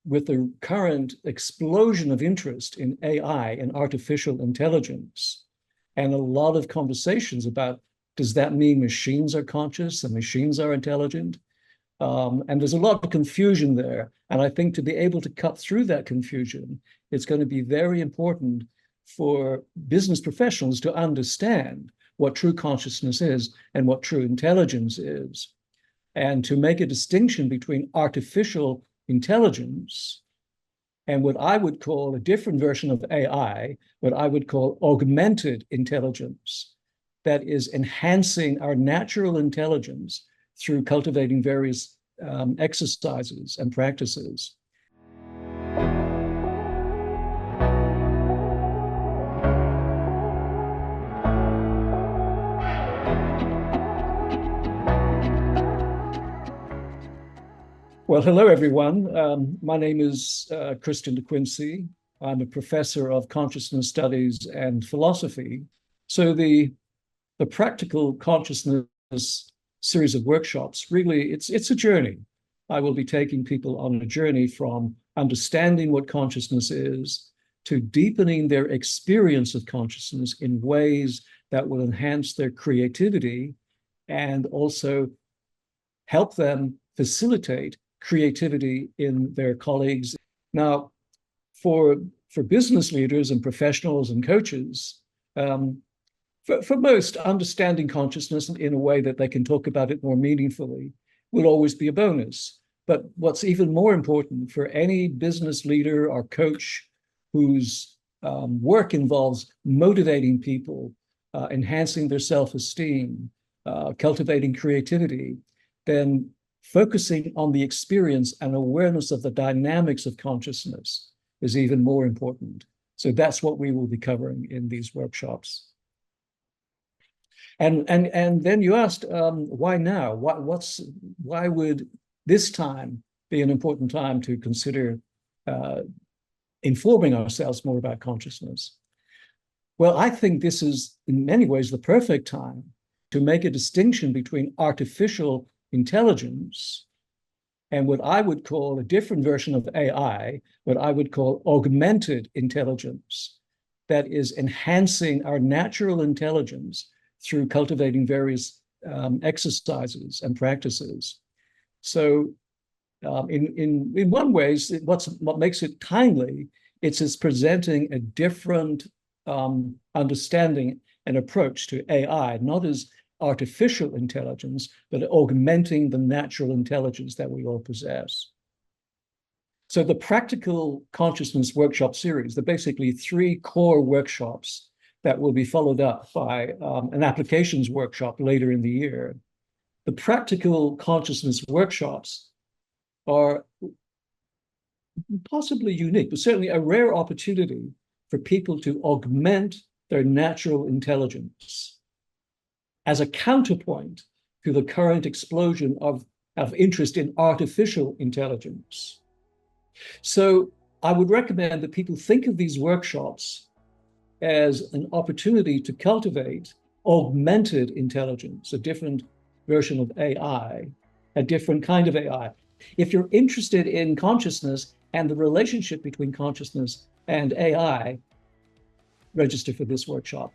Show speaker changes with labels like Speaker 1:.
Speaker 1: with the current explosion of interest in AI and artificial intelligence, and a lot of conversations about, does that mean machines are conscious and machines are intelligent? And there's a lot of confusion there. And I think to be able to cut through that confusion, it's going to be very important for business professionals to understand what true consciousness is and what true intelligence is, and to make a distinction between artificial intelligence and what I would call a different version of AI, what I would call augmented intelligence, that is enhancing our natural intelligence through cultivating various exercises and practices. Well, hello, everyone. My name is Christian de Quincey. I'm a professor of consciousness studies and philosophy. So the practical consciousness series of workshops, really, it's a journey. I will be taking people on a journey from understanding what consciousness is to deepening their experience of consciousness in ways that will enhance their creativity and also help them facilitate creativity in their colleagues. Now, for business leaders and professionals and coaches, for most, understanding consciousness in a way that they can talk about it more meaningfully will always be a bonus. But what's even more important for any business leader or coach whose work involves motivating people, enhancing their self-esteem, cultivating creativity, then focusing on the experience and awareness of the dynamics of consciousness is even more important. So that's what we will be covering in these workshops. And then you asked, why now? Why would this time be an important time to consider informing ourselves more about consciousness? Well, I think this is in many ways the perfect time to make a distinction between artificial intelligence and what I would call a different version of AI, what I would call augmented intelligence, that is enhancing our natural intelligence through cultivating various exercises and practices. So in one way, what makes it timely, it's presenting a different understanding and approach to AI, not as artificial intelligence, but augmenting the natural intelligence that we all possess. So the practical consciousness workshop series, there are basically 3 core workshops that will be followed up by an applications workshop later in the year. The practical consciousness workshops are possibly unique, but certainly a rare opportunity for people to augment their natural intelligence as a counterpoint to the current explosion of interest in artificial intelligence. So I would recommend that people think of these workshops as an opportunity to cultivate augmented intelligence, a different version of AI, a different kind of AI. If you're interested in consciousness and the relationship between consciousness and AI, register for this workshop.